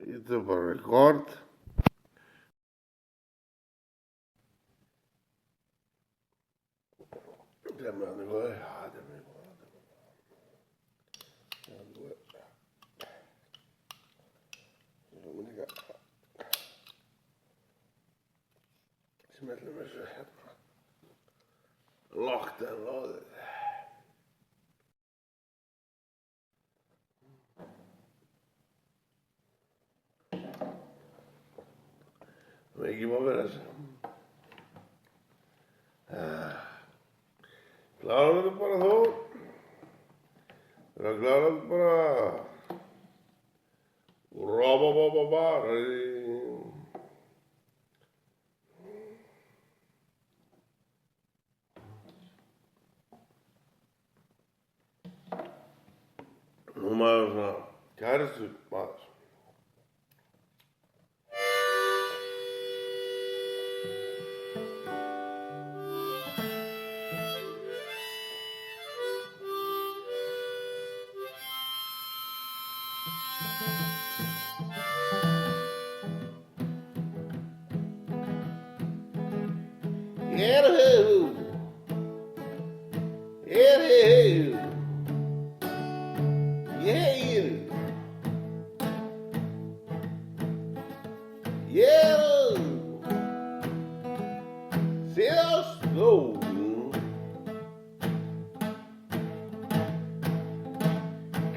Ito per record. Locked and loaded. Make him over us. Claro para todo. Pero claro para. Roba. Numara's now. Karısı var. Errou! Seus gols.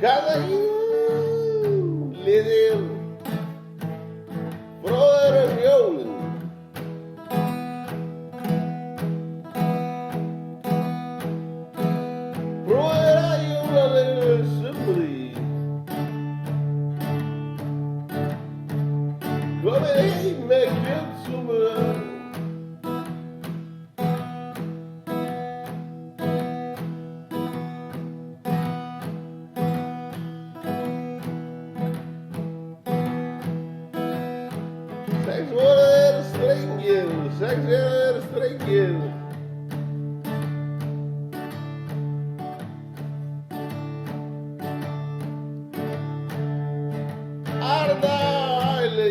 Cada líder brother Jolen. Brother Jolen Subri. Come aí, Mequet Subra. Sexual estrangeiro. Arda, aile.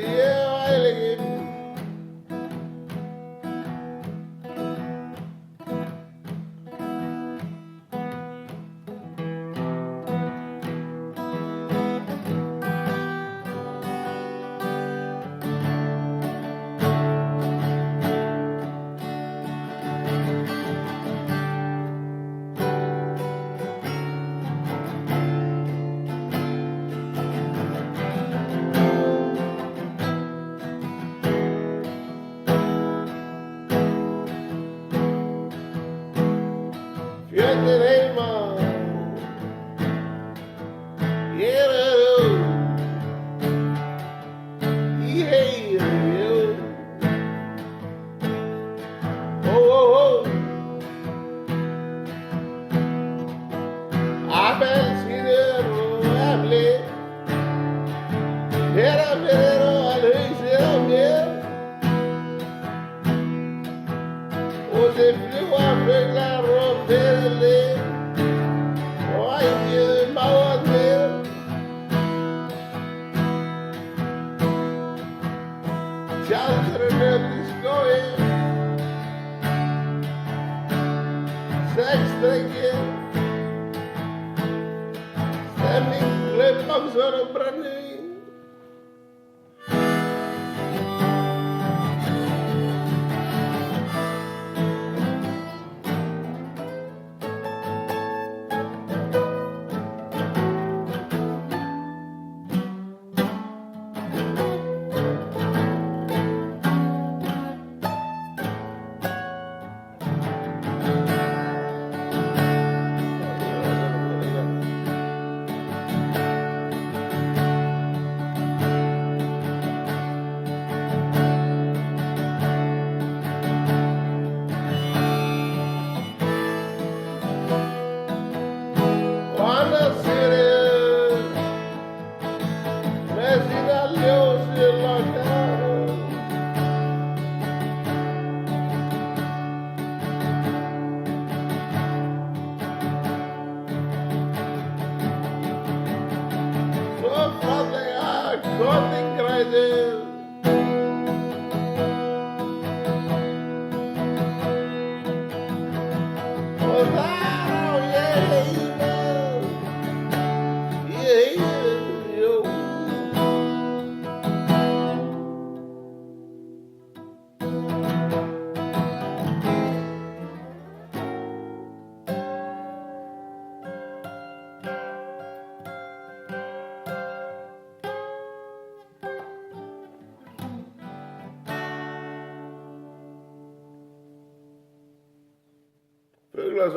Você viu a velha rodeira, oi que malvadeiro. Tchau, tremendo escolha. Sexo estrangeiro. Sempre levamos ouro pra mim. Gott in Brasil. Oh, yeah, yo. Feel like